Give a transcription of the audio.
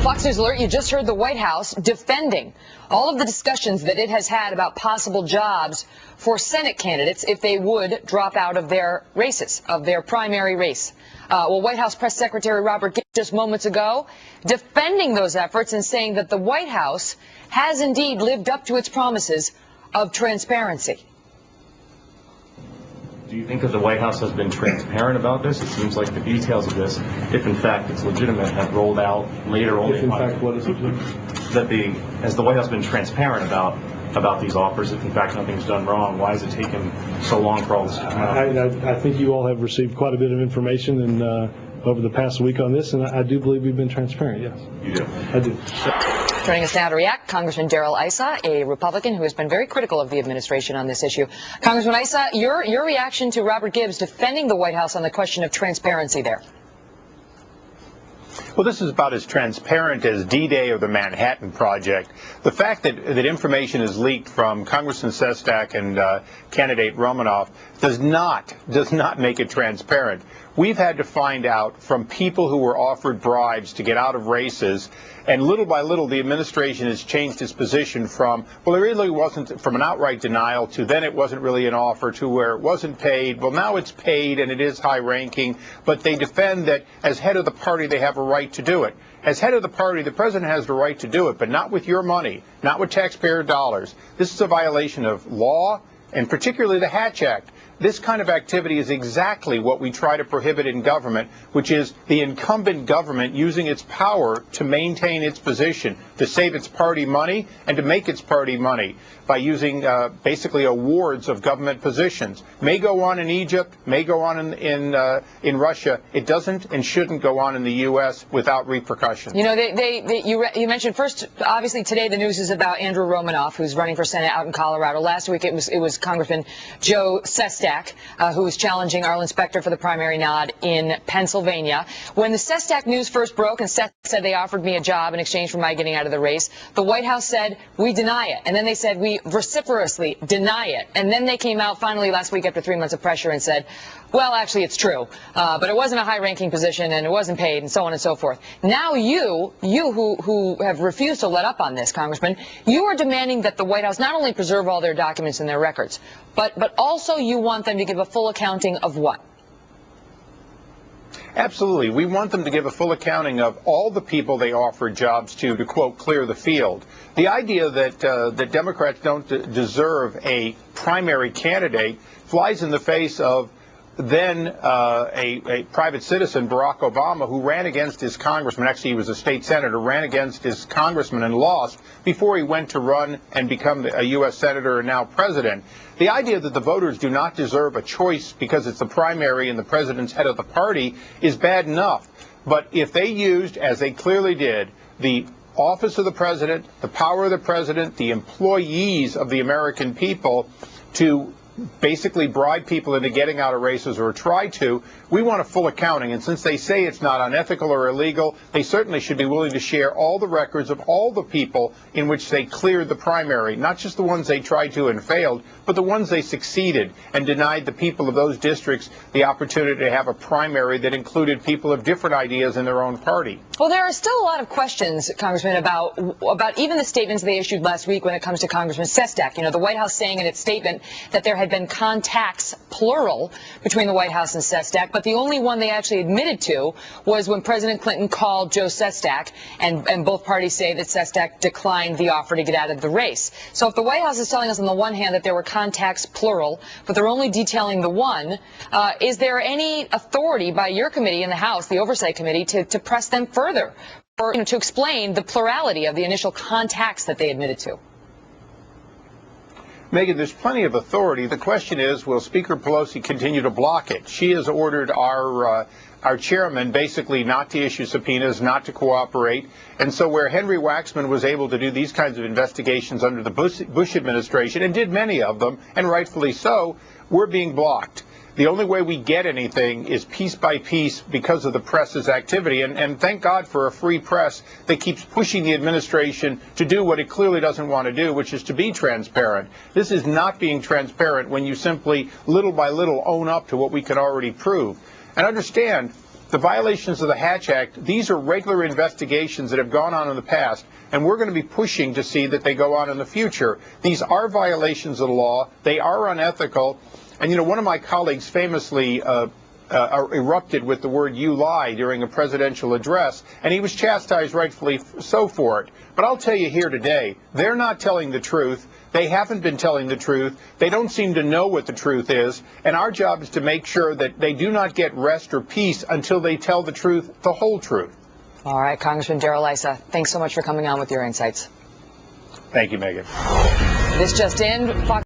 Fox News Alert, you just heard the White House defending all of the discussions that it has had about possible jobs for Senate candidates if they would drop out of their races, of their primary race. Well, White House Press Secretary Robert Gibbs just moments ago defending those efforts and saying that the White House has indeed lived up to its promises of transparency. Do you think that the White House has been transparent about this? It seems like the details of this, if in fact it's legitimate, have rolled out later on. If in fact what is legitimate? That has the White House been transparent about these offers? If in fact nothing's done wrong, why has it taken so long for all this to come out? I think you all have received quite a bit of information and over the past week on this, and I do believe we've been transparent. Yes. You do? I do. Joining us now to react, Congressman Darrell Issa, a Republican who has been very critical of the administration on this issue. Congressman Issa, your reaction to Robert Gibbs defending the White House on the question of transparency there. Well, this is about as transparent as D-Day or the Manhattan Project. The fact that information is leaked from Congressman Sestak and candidate Romanoff does not make it transparent. We've had to find out from people who were offered bribes to get out of races, and little by little the administration has changed its position from, well, it really wasn't, from an outright denial to then it wasn't really an offer to where it wasn't paid. Well, now it's paid and it is high ranking, but they defend that as head of the party they have a right to do it. As head of the party, the president has the right to do it, but not with your money, not with taxpayer dollars. This is a violation of law, and particularly the Hatch Act. This kind of activity is exactly what we try to prohibit in government, which is the incumbent government using its power to maintain its position, to save its party money, and to make its party money by using basically awards of government positions. May go on in Egypt, may go on in Russia. It doesn't and shouldn't go on in the U.S. without repercussions. You know, you mentioned first, obviously today the news is about Andrew Romanoff, who's running for Senate out in Colorado. Last week it was Congressman Joe Sestak, who was challenging Arlen Specter for the primary nod in Pennsylvania. When the Sestak news first broke and Sestak said they offered me a job in exchange for my getting out of the race, the White House said, we deny it. And then they said, we vociferously deny it. And then they came out finally last week after 3 months of pressure and said, well, actually, it's true. But it wasn't a high-ranking position and it wasn't paid and so on and so forth. Now you who have refused to let up on this, Congressman, you are demanding that the White House not only preserve all their documents and their records, but also you want them to give a full accounting of what? Absolutely. We want them to give a full accounting of all the people they offered jobs to quote, clear the field. The idea that Democrats don't deserve a primary candidate flies in the face of then a private citizen, Barack Obama, who ran against his congressman. Actually, he was a state senator, ran against his congressman and lost before he went to run and become a U.S. senator and now president. The idea that the voters do not deserve a choice because it's the primary and the president's head of the party is bad enough. But if they used, as they clearly did, the office of the president, the power of the president, the employees of the American people to basically bribe people into getting out of races or try to, we want a full accounting. And since they say it's not unethical or illegal, they certainly should be willing to share all the records of all the people in which they cleared the primary, not just the ones they tried to and failed, but the ones they succeeded and denied the people of those districts the opportunity to have a primary that included people of different ideas in their own party. Well, there are still a lot of questions, Congressman, about even the statements they issued last week when it comes to Congressman Sestak. You know, the White House saying in its statement that there had been contacts, plural, between the White House and Sestak, but the only one they actually admitted to was when President Clinton called Joe Sestak, and both parties say that Sestak declined the offer to get out of the race. So if the White House is telling us on the one hand that there were contacts, plural, but they're only detailing the one, is there any authority by your committee in the House, the Oversight Committee, to press them further, or to explain the plurality of the initial contacts that they admitted to? Megan, there's plenty of authority. The question is, will Speaker Pelosi continue to block it? She has ordered our chairman basically not to issue subpoenas, not to cooperate. And so where Henry Waxman was able to do these kinds of investigations under the Bush administration, and did many of them, and rightfully so, we're being blocked. The only way we get anything is piece by piece because of the press's activity. And thank God for a free press that keeps pushing the administration to do what it clearly doesn't want to do, which is to be transparent. This is not being transparent when you simply, little by little, own up to what we can already prove. And understand, the violations of the Hatch Act, these are regular investigations that have gone on in the past, and we're going to be pushing to see that they go on in the future. These are violations of the law. They are unethical. And, you know, one of my colleagues famously erupted with the word "you lie" during a presidential address, and he was chastised rightfully so for it. But I'll tell you here today, they're not telling the truth. They haven't been telling the truth. They don't seem to know what the truth is. And our job is to make sure that they do not get rest or peace until they tell the truth, the whole truth. All right, Congressman Darrell Issa, thanks so much for coming on with your insights. Thank you, Megan. This just in, Fox